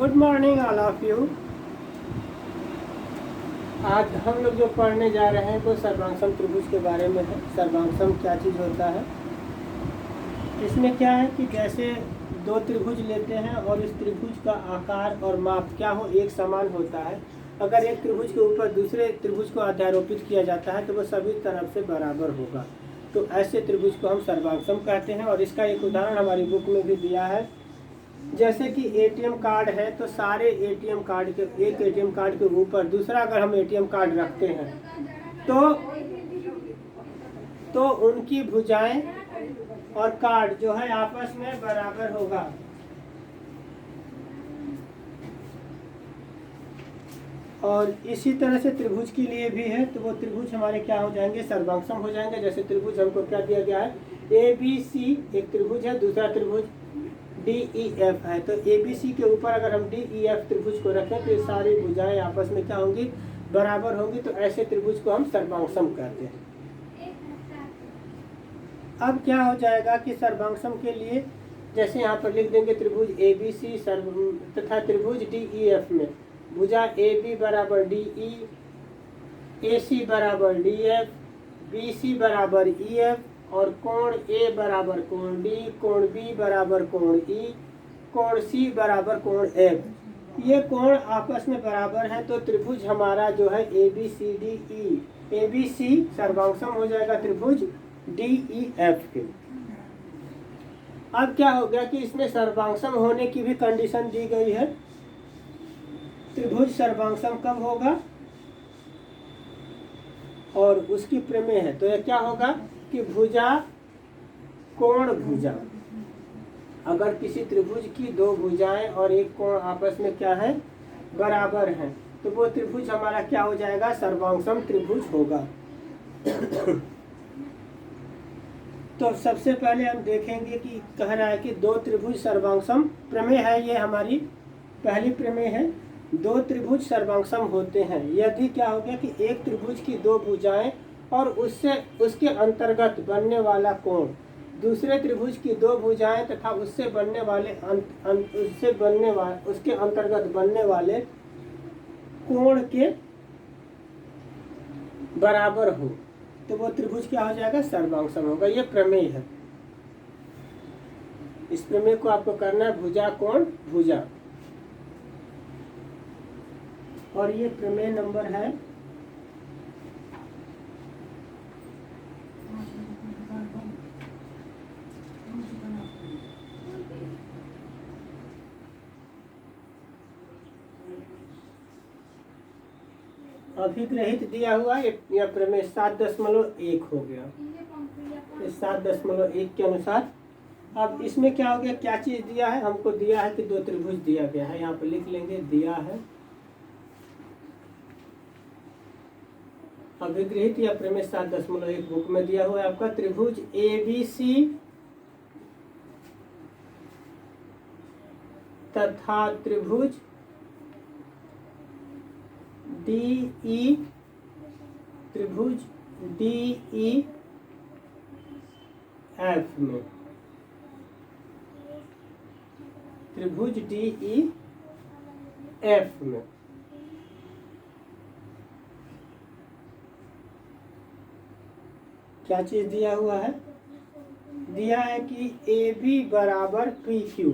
Good morning all of you. आज हम लोग जो पढ़ने जा रहे हैं वो सर्वांगसम त्रिभुज के बारे में है। सर्वांगसम क्या चीज़ होता है, इसमें क्या है कि जैसे दो त्रिभुज लेते हैं और इस त्रिभुज का आकार और माप क्या हो, एक समान होता है। अगर एक त्रिभुज के ऊपर दूसरे त्रिभुज को अध्यारोपित किया जाता है तो वो सभी तरफ से बराबर होगा। तो ऐसे त्रिभुज को हम सर्वांगसम कहते हैं। और इसका एक उदाहरण हमारी बुक में भी दिया है। जैसे कि एटीएम कार्ड है तो सारे एटीएम कार्ड के, एक एटीएम कार्ड के ऊपर दूसरा अगर हम एटीएम कार्ड रखते हैं तो उनकी भुजाएं और कार्ड जो है आपस में बराबर होगा। और इसी तरह से त्रिभुज के लिए भी है, तो वो त्रिभुज हमारे क्या हो जाएंगे, सर्वांगसम हो जाएंगे। जैसे त्रिभुज हमको क्या दिया गया है, ए बी सी एक त्रिभुज है, दूसरा त्रिभुज डी ई एफ है। तो ए बी सी के ऊपर अगर हम डी ई एफ त्रिभुज को रखें तो ये सारी भुजाएं आपस में क्या होंगी, बराबर होंगी। तो ऐसे त्रिभुज को हम सर्वांगसम कहते हैं। अब क्या हो जाएगा कि सर्वांगसम के लिए जैसे यहाँ पर लिख देंगे त्रिभुज ए बी सी तथा त्रिभुज डी ई एफ में भुजा ए बी बराबर डी ई, ए सी बराबर डी एफ, बी सी बराबर ई एफ और कोण ए बराबर कोण डी, कोण बी बराबर कोण ई, कोण सी बराबर कोण एफ। ये कोण आपस में बराबर है। तो त्रिभुज हमारा जो है A B C D E, A B C सर्वांगसम हो जाएगा त्रिभुज डी ई एफ के। अब क्या हो गया कि इसमें सर्वांगसम होने की भी कंडीशन दी गई है। त्रिभुज सर्वांगसम कब होगा और उसकी प्रमेय है। तो यह क्या होगा कि भुजा कोण भुजा, अगर किसी त्रिभुज की दो भुजाएं और एक कोण आपस में क्या है, बराबर हैं, तो वो त्रिभुज हमारा क्या हो जाएगा, सर्वांगसम त्रिभुज होगा। तो सबसे पहले हम देखेंगे कि कह रहा है कि दो त्रिभुज सर्वांगसम, प्रमेय है ये हमारी पहली प्रमेय है। दो त्रिभुज सर्वांगसम होते हैं यदि क्या हो गया कि एक त्रिभुज की दो भुजाएं और उसके अंतर्गत बनने वाला कोण दूसरे त्रिभुज की दो भुजाएं तथा उसके अंतर्गत बनने वाले कोण के बराबर हो, तो वो त्रिभुज क्या हो जाएगा, सर्वांगसम होगा। ये प्रमेय है। इस प्रमेय को आपको करना है भुजा कोण भुजा, और ये प्रमेय नंबर है अभिग्रहित दिया हुआ। यह प्रमेय 7.1 हो गया। इस 7.1 के अनुसार अब इसमें क्या हो गया, क्या चीज दिया है, हमको दिया है कि दो त्रिभुज दिया गया है। यहाँ पर लिख लेंगे, दिया है अभिग्रहित या प्रमेय 7.1 बुक में दिया हुआ है आपका। त्रिभुज ए बी सी तथा त्रिभुज डी ई, त्रिभुज डी ई एफ में, त्रिभुज डी ई एफ में क्या चीज दिया हुआ है, दिया है कि ए बी बराबर पी क्यू।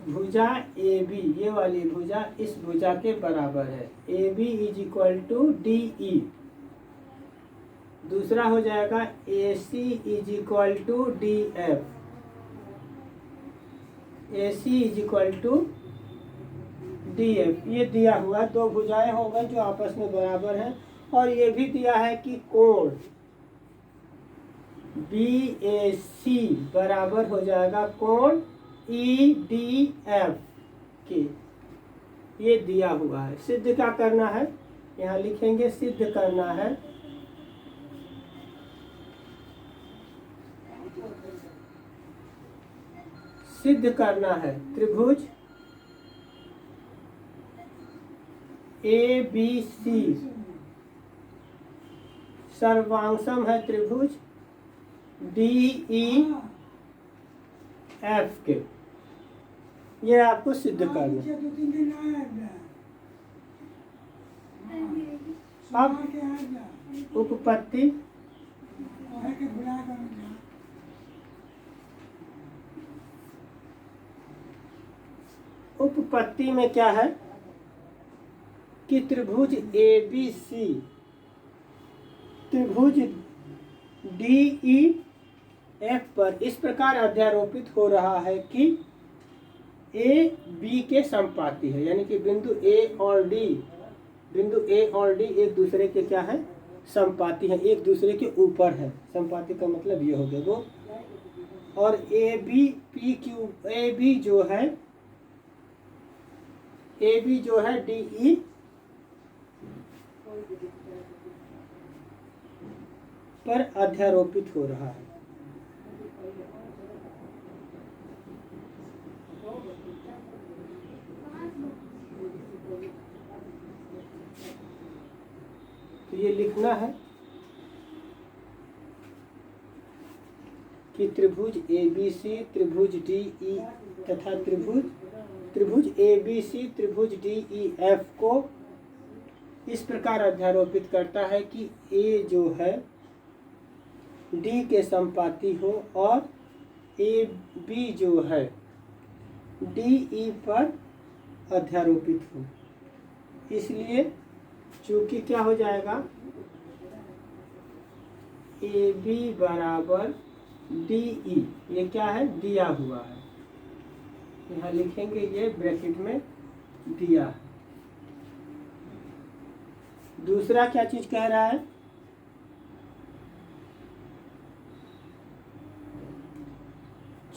भुजा ए बी, ये वाली भुजा इस भुजा के बराबर है। A B is equal to D E. दूसरा हो जाएगा A C is equal to D F, A C is equal to D F. ये दिया हुआ दो भुजाएं हो गई जो आपस में बराबर हैं। और ये भी दिया है कि कोण बी ए सी बराबर हो जाएगा कोण ई डी एफ के। ये दिया हुआ है। सिद्ध क्या करना है, यहाँ लिखेंगे सिद्ध करना है सिद्ध करना है त्रिभुज ए बी सी सर्वांगसम है त्रिभुज डी ई एफ के। ये आपको सिद्ध करना। अब उपपत्ति उपपत्ति में क्या है कि त्रिभुज ABC त्रिभुज DEF पर इस प्रकार अध्यारोपित हो रहा है कि A B के संपाती है, यानी कि बिंदु A और D एक दूसरे के क्या है, संपाती है, एक दूसरे के ऊपर है। संपाती का मतलब ये हो गया वो। और AB जो है DE पर अध्यारोपित हो रहा है। तो ये लिखना है कि त्रिभुज ABC त्रिभुज DE तथा त्रिभुज ABC त्रिभुज DEF को इस प्रकार अध्यारोपित करता है कि A जो है D के संपाती हो और AB जो है DE पर अध्यारोपित हो। इसलिए चूंकि क्या हो जाएगा, AB बराबर DE, ये क्या है, दिया हुआ है, यहाँ लिखेंगे, ये ब्रैकेट में दिया है। दूसरा क्या चीज कह रहा है,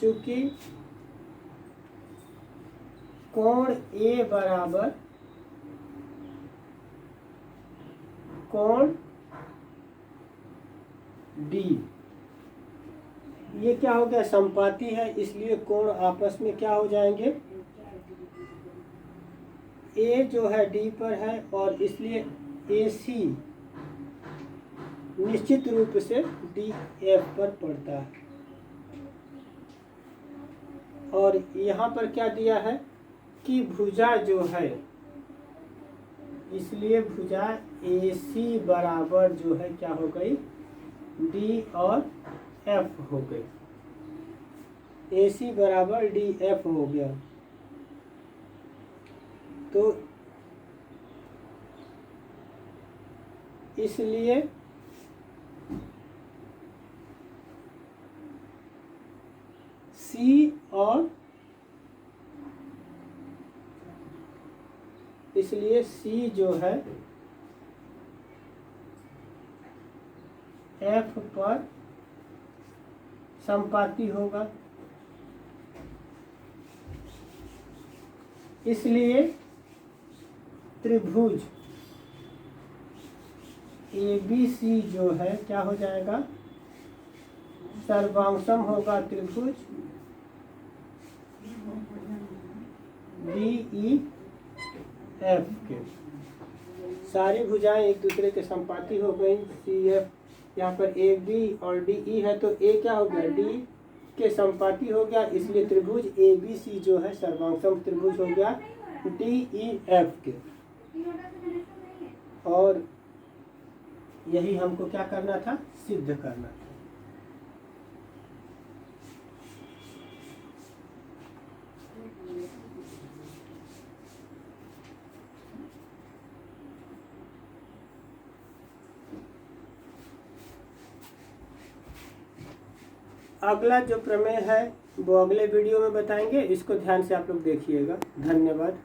चूंकि कोण A बराबर कोण D, ये क्या हो गया, संपाती है, इसलिए कोण आपस में क्या हो जाएंगे, A जो है D पर है और इसलिए AC निश्चित रूप से DF पर पड़ता है। और यहाँ पर क्या दिया है कि भुजा जो है, इसलिए भुजा AC बराबर जो है क्या हो गई, D और F हो गई, AC बराबर DF हो गया। तो इसलिए C जो है F पर संपाती होगा। इसलिए त्रिभुज ABC जो है क्या हो जाएगा, सर्वांशम होगा त्रिभुज DEF के। सारी भुजाएं एक दूसरे के संपाती हो गई। CF यहाँ पर AB और DE है, तो A क्या हो गया, D के संपाती हो गया, इसलिए त्रिभुज ABC जो है सर्वांशम त्रिभुज हो गया DEF के। और यही हमको क्या करना था, सिद्ध करना था। अगला जो प्रमेय है वो अगले वीडियो में बताएंगे, इसको ध्यान से आप लोग देखिएगा। धन्यवाद।